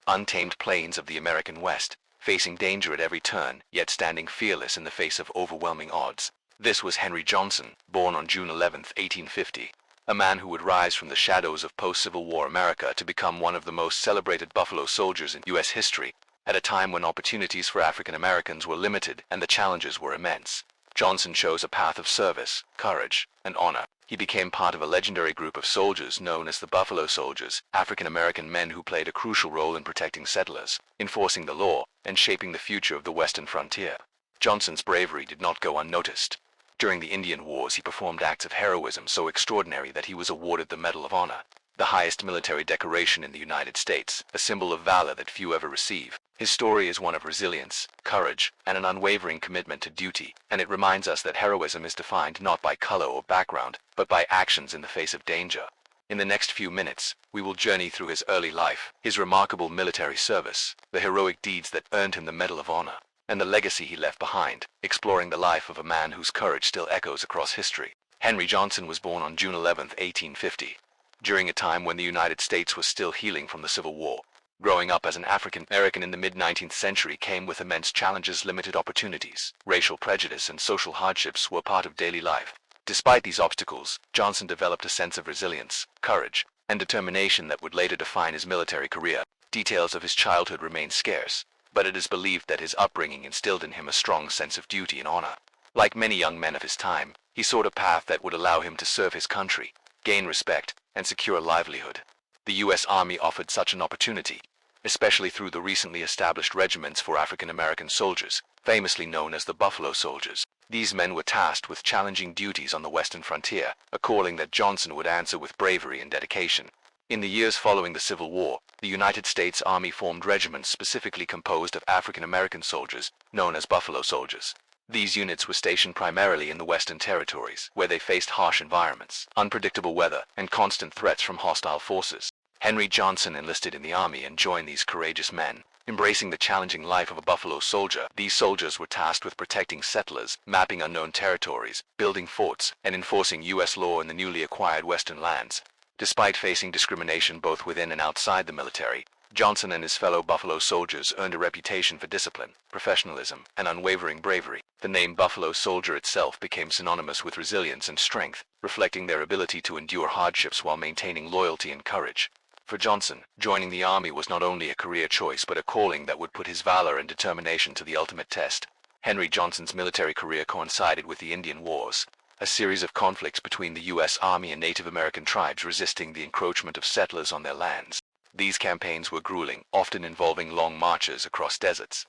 untamed plains of the American West, facing danger at every turn, yet standing fearless in the face of overwhelming odds. This was Henry Johnson, born on June 11, 1850. A man who would rise from the shadows of post-Civil War America to become one of the most celebrated Buffalo Soldiers in U.S. history, at a time when opportunities for African Americans were limited and the challenges were immense. Johnson chose a path of service, courage, and honor. He became part of a legendary group of soldiers known as the Buffalo Soldiers, African American men who played a crucial role in protecting settlers, enforcing the law, and shaping the future of the western frontier. Johnson's bravery did not go unnoticed. During the Indian Wars, he performed acts of heroism so extraordinary that he was awarded the Medal of Honor, the highest military decoration in the United States, a symbol of valor that few ever receive. His story is one of resilience, courage, and an unwavering commitment to duty, and it reminds us that heroism is defined not by color or background, but by actions in the face of danger. In the next few minutes, we will journey through his early life, his remarkable military service, the heroic deeds that earned him the Medal of Honor, and the legacy he left behind, exploring the life of a man whose courage still echoes across history. Henry Johnson was born on June 11, 1850, during a time when the United States was still healing from the Civil War. Growing up as an African American in the mid-19th century came with immense challenges, limited opportunities, racial prejudice, and social hardships were part of daily life. Despite these obstacles, Johnson developed a sense of resilience, courage, and determination that would later define his military career. Details of his childhood remain scarce, but it is believed that his upbringing instilled in him a strong sense of duty and honor. Like many young men of his time, he sought a path that would allow him to serve his country, gain respect, and secure a livelihood. The U.S. Army offered such an opportunity, especially through the recently established regiments for African American soldiers, famously known as the Buffalo Soldiers. These men were tasked with challenging duties on the western frontier, a calling that Johnson would answer with bravery and dedication. In the years following the Civil War, the United States Army formed regiments specifically composed of African American soldiers, known as Buffalo Soldiers. These units were stationed primarily in the Western Territories, where they faced harsh environments, unpredictable weather, and constant threats from hostile forces. Henry Johnson enlisted in the Army and joined these courageous men. Embracing the challenging life of a Buffalo Soldier, these soldiers were tasked with protecting settlers, mapping unknown territories, building forts, and enforcing U.S. law in the newly acquired Western lands. Despite facing discrimination both within and outside the military, Johnson and his fellow Buffalo Soldiers earned a reputation for discipline, professionalism, and unwavering bravery. The name Buffalo Soldier itself became synonymous with resilience and strength, reflecting their ability to endure hardships while maintaining loyalty and courage. For Johnson, joining the Army was not only a career choice but a calling that would put his valor and determination to the ultimate test. Henry Johnson's military career coincided with the Indian Wars, a series of conflicts between the U.S. Army and Native American tribes resisting the encroachment of settlers on their lands. These campaigns were grueling, often involving long marches across deserts,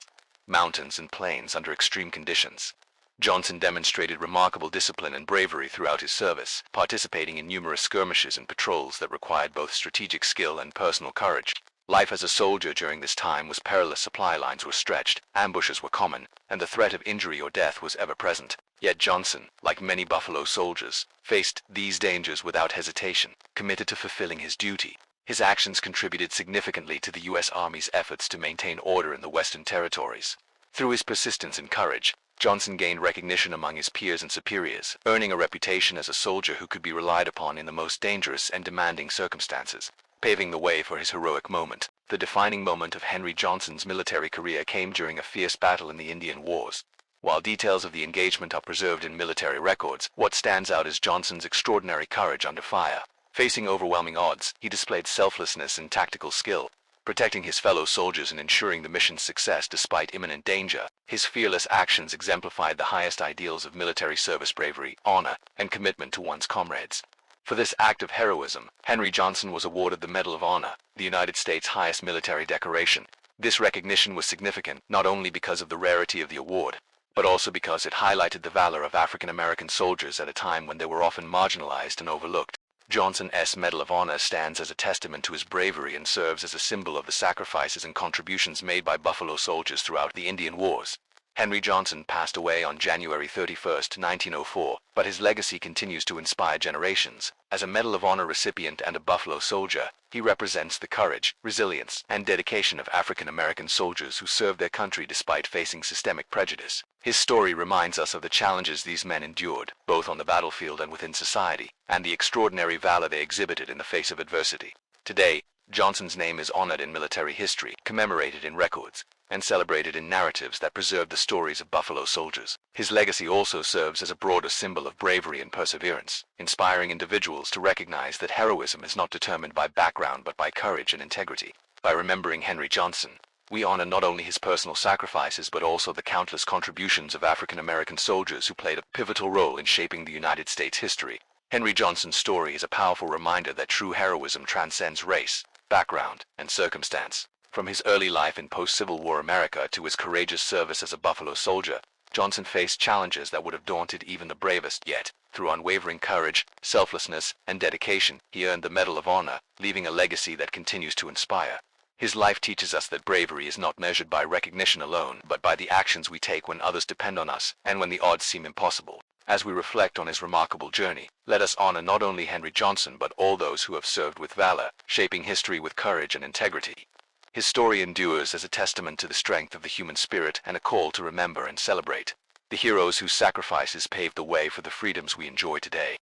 mountains, and plains under extreme conditions. Johnson demonstrated remarkable discipline and bravery throughout his service, participating in numerous skirmishes and patrols that required both strategic skill and personal courage. Life as a soldier during this time was perilous. Supply lines were stretched, ambushes were common, and the threat of injury or death was ever present. Yet Johnson, like many Buffalo Soldiers, faced these dangers without hesitation, committed to fulfilling his duty. His actions contributed significantly to the U.S. Army's efforts to maintain order in the Western Territories. Through his persistence and courage, Johnson gained recognition among his peers and superiors, earning a reputation as a soldier who could be relied upon in the most dangerous and demanding circumstances, paving the way for his heroic moment. The defining moment of Henry Johnson's military career came during a fierce battle in the Indian Wars. While details of the engagement are preserved in military records, what stands out is Johnson's extraordinary courage under fire. Facing overwhelming odds, he displayed selflessness and tactical skill, protecting his fellow soldiers and ensuring the mission's success despite imminent danger. His fearless actions exemplified the highest ideals of military service: bravery, honor, and commitment to one's comrades. For this act of heroism, Henry Johnson was awarded the Medal of Honor, the United States' highest military decoration. This recognition was significant not only because of the rarity of the award, but also because it highlighted the valor of African American soldiers at a time when they were often marginalized and overlooked. Johnson's Medal of Honor stands as a testament to his bravery and serves as a symbol of the sacrifices and contributions made by Buffalo Soldiers throughout the Indian Wars. Henry Johnson passed away on January 31, 1904, but his legacy continues to inspire generations. As a Medal of Honor recipient and a Buffalo Soldier, he represents the courage, resilience, and dedication of African American soldiers who served their country despite facing systemic prejudice. His story reminds us of the challenges these men endured, both on the battlefield and within society, and the extraordinary valor they exhibited in the face of adversity. Today, Johnson's name is honored in military history, commemorated in records, and celebrated in narratives that preserve the stories of Buffalo soldiers. His legacy also serves as a broader symbol of bravery and perseverance, inspiring individuals to recognize that heroism is not determined by background but by courage and integrity. By remembering Henry Johnson, we honor not only his personal sacrifices but also the countless contributions of African American soldiers who played a pivotal role in shaping the United States history. Henry Johnson's story is a powerful reminder that true heroism transcends race, background, and circumstance. From his early life in post-Civil War America to his courageous service as a Buffalo soldier, Johnson faced challenges that would have daunted even the bravest, yet, through unwavering courage, selflessness, and dedication, he earned the Medal of Honor, leaving a legacy that continues to inspire. His life teaches us that bravery is not measured by recognition alone, but by the actions we take when others depend on us, and when the odds seem impossible. As we reflect on his remarkable journey, let us honor not only Henry Johnson but all those who have served with valor, shaping history with courage and integrity. His story endures as a testament to the strength of the human spirit and a call to remember and celebrate the heroes whose sacrifices paved the way for the freedoms we enjoy today.